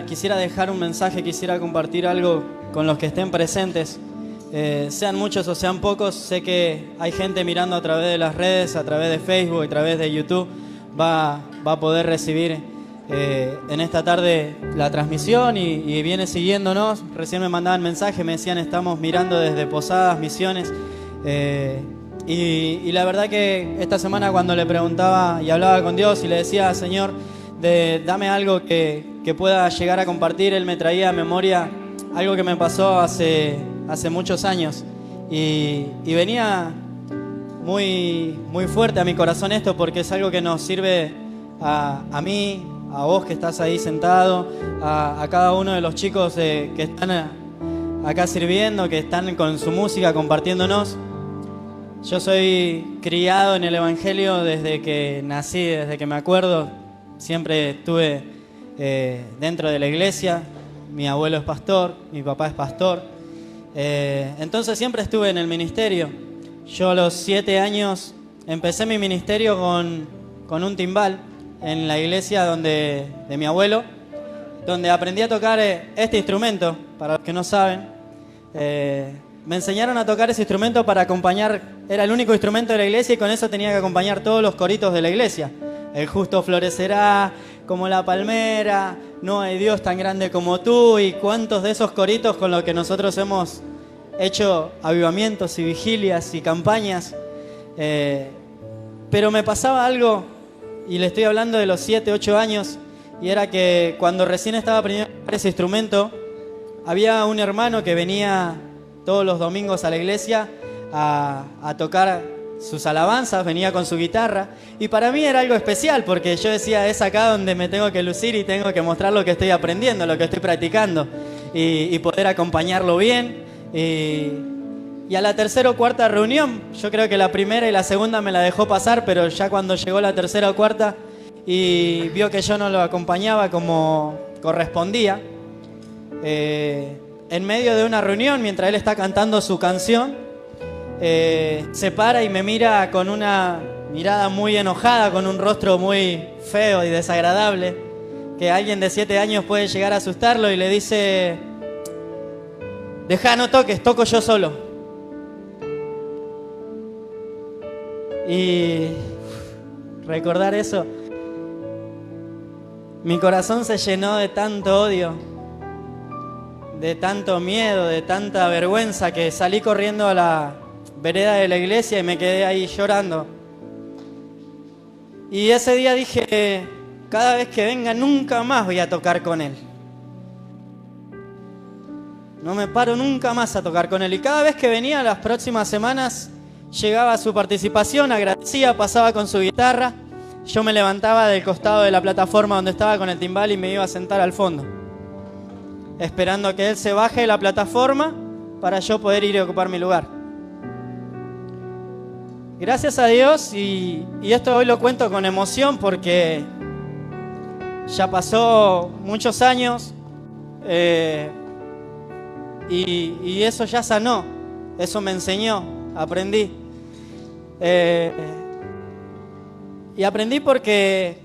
Quisiera dejar un mensaje, quisiera compartir algo con los que estén presentes. Sean muchos o sean pocos, sé que hay gente mirando a través de las redes, a través de Facebook, a través de YouTube. Va a poder recibir en esta tarde la transmisión y viene siguiéndonos. Recién me mandaban mensajes, me decían estamos mirando desde Posadas, Misiones. Y la verdad que esta semana cuando le preguntaba y hablaba con Dios y le decía, Señor, dame algo que pueda llegar a compartir, Él me traía a memoria algo que me pasó hace muchos años y venía muy fuerte a mi corazón esto, porque es algo que nos sirve a mí, a vos que estás ahí sentado, a cada uno de los chicos que están acá sirviendo, que están con su música compartiéndonos. Yo soy criado en el Evangelio desde que nací, desde que me acuerdo. Siempre estuve dentro de la iglesia. Mi abuelo es pastor, mi papá es pastor. Entonces siempre estuve en el ministerio. Yo a los 7 años empecé mi ministerio con un timbal en la iglesia de mi abuelo, donde aprendí a tocar este instrumento, para los que no saben. Me enseñaron a tocar ese instrumento para acompañar, era el único instrumento de la iglesia y con eso tenía que acompañar todos los coritos de la iglesia. El justo florecerá como la palmera, no hay Dios tan grande como tú, y cuántos de esos coritos con los que nosotros hemos hecho avivamientos y vigilias y campañas. Pero me pasaba algo, y le estoy hablando de los 7, 8 años, y era que cuando recién estaba aprendiendo a tocar ese instrumento, había un hermano que venía todos los domingos a la iglesia a tocar sus alabanzas, venía con su guitarra, y para mí era algo especial porque yo decía, es acá donde me tengo que lucir y tengo que mostrar lo que estoy aprendiendo, lo que estoy practicando y poder acompañarlo bien. Y a la tercera o cuarta reunión, yo creo que la primera y la segunda me la dejó pasar, pero ya cuando llegó la tercera o cuarta y vio que yo no lo acompañaba como correspondía, en medio de una reunión, mientras él está cantando su canción, se para y me mira con una mirada muy enojada, con un rostro muy feo y desagradable, que alguien de 7 años puede llegar a asustarlo, y le dice, dejá, no toques, toco yo solo. Y recordar eso, mi corazón se llenó de tanto odio, de tanto miedo, de tanta vergüenza, que salí corriendo a la vereda de la iglesia y me quedé ahí llorando. Y ese día dije, cada vez que venga nunca más voy a tocar con él. No me paro nunca más a tocar con él. Y cada vez que venía las próximas semanas, llegaba a su participación, agradecía, pasaba con su guitarra. Yo me levantaba del costado de la plataforma donde estaba con el timbal y me iba a sentar al fondo, esperando a que él se baje de la plataforma para yo poder ir a ocupar mi lugar. Gracias a Dios, y esto hoy lo cuento con emoción porque ya pasó muchos años y eso ya sanó, eso me enseñó, aprendí. Y aprendí porque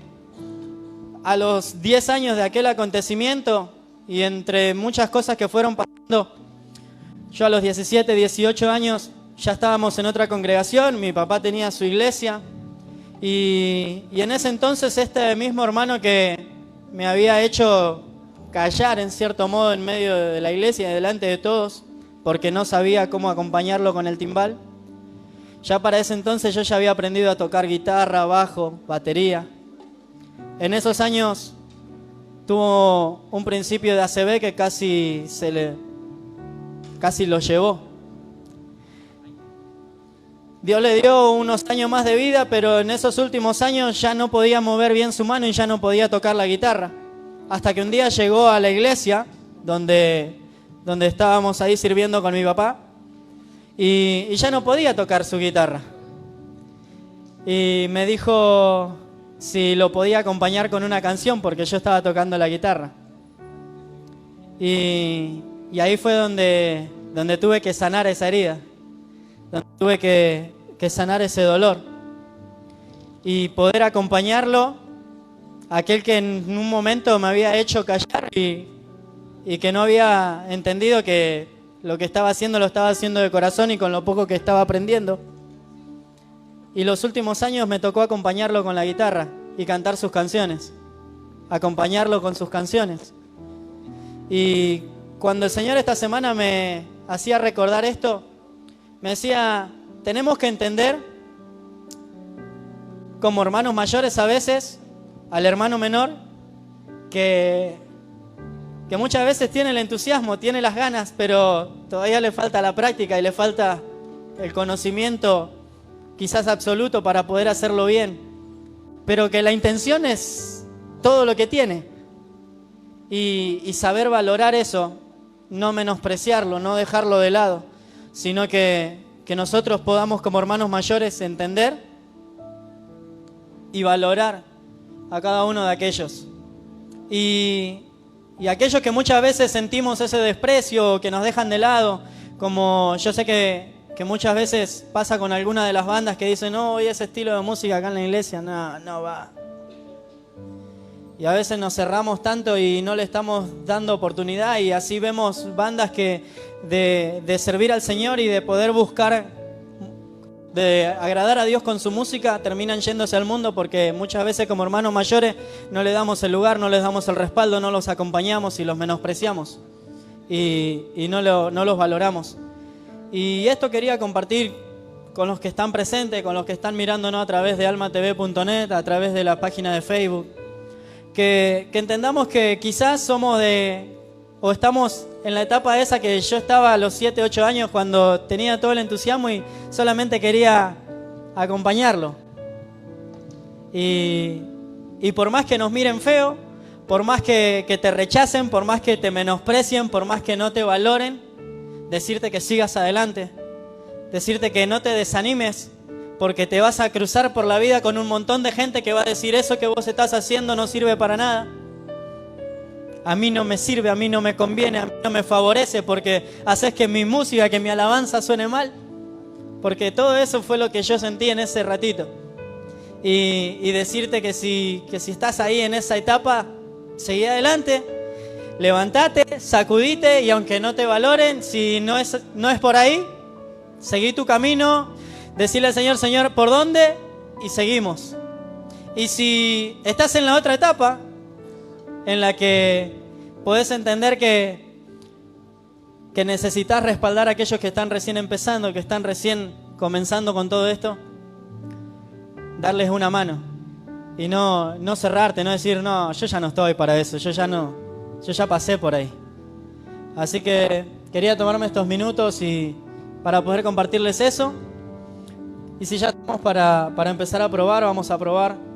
a los 10 años de aquel acontecimiento, y entre muchas cosas que fueron pasando, yo a los 17, 18 años ya estábamos en otra congregación, mi papá tenía su iglesia, y en ese entonces este mismo hermano que me había hecho callar en cierto modo en medio de la iglesia, delante de todos, porque no sabía cómo acompañarlo con el timbal, ya para ese entonces yo ya había aprendido a tocar guitarra, bajo, batería. En esos años tuvo un principio de ACV que casi lo llevó. Dios le dio unos años más de vida, pero en esos últimos años ya no podía mover bien su mano y ya no podía tocar la guitarra. Hasta que un día llegó a la iglesia donde estábamos ahí sirviendo con mi papá y ya no podía tocar su guitarra. Y me dijo si lo podía acompañar con una canción porque yo estaba tocando la guitarra. Y ahí fue donde tuve que sanar esa herida, donde tuve que sanar ese dolor y poder acompañarlo, aquel que en un momento me había hecho callar y que no había entendido que lo que estaba haciendo lo estaba haciendo de corazón y con lo poco que estaba aprendiendo. Y los últimos años me tocó acompañarlo con la guitarra y cantar sus canciones, acompañarlo con sus canciones. Y cuando el Señor esta semana me hacía recordar esto, me decía, tenemos que entender como hermanos mayores a veces al hermano menor que muchas veces tiene el entusiasmo, tiene las ganas, pero todavía le falta la práctica y le falta el conocimiento quizás absoluto para poder hacerlo bien, pero que la intención es todo lo que tiene y saber valorar eso, no menospreciarlo, no dejarlo de lado, sino que nosotros podamos como hermanos mayores entender y valorar a cada uno de aquellos. Y aquellos que muchas veces sentimos ese desprecio, que nos dejan de lado, como yo sé que muchas veces pasa con alguna de las bandas que dicen, no, hoy ese estilo de música acá en la iglesia, no va. Y a veces nos cerramos tanto y no le estamos dando oportunidad, y así vemos bandas que de servir al Señor y de poder buscar, de agradar a Dios con su música, terminan yéndose al mundo porque muchas veces como hermanos mayores no le damos el lugar, no les damos el respaldo, no los acompañamos y los menospreciamos y no los valoramos. Y esto quería compartir con los que están presentes, con los que están mirándonos a través de almatv.net, a través de la página de Facebook, que entendamos que quizás somos o estamos en la etapa esa que yo estaba a los 7, 8 años cuando tenía todo el entusiasmo y solamente quería acompañarlo. Y por más que nos miren feo, por más que te rechacen, por más que te menosprecien, por más que no te valoren, decirte que sigas adelante, decirte que no te desanimes, porque te vas a cruzar por la vida con un montón de gente que va a decir eso que vos estás haciendo no sirve para nada. A mí no me sirve, a mí no me conviene, a mí no me favorece porque haces que mi música, que mi alabanza suene mal. Porque todo eso fue lo que yo sentí en ese ratito. Y decirte que si estás ahí en esa etapa, seguí adelante, levantate, sacudite y aunque no te valoren, si no es por ahí, seguí tu camino, decirle al Señor, Señor, ¿por dónde? Y seguimos. Y si estás en la otra etapa, en la que podés entender que necesitas respaldar a aquellos que están recién empezando, que están recién comenzando con todo esto, darles una mano y no cerrarte, no decir, no, yo ya no estoy para eso, yo ya pasé por ahí. Así que quería tomarme estos minutos para poder compartirles eso. Y si ya estamos para empezar a probar, vamos a probar.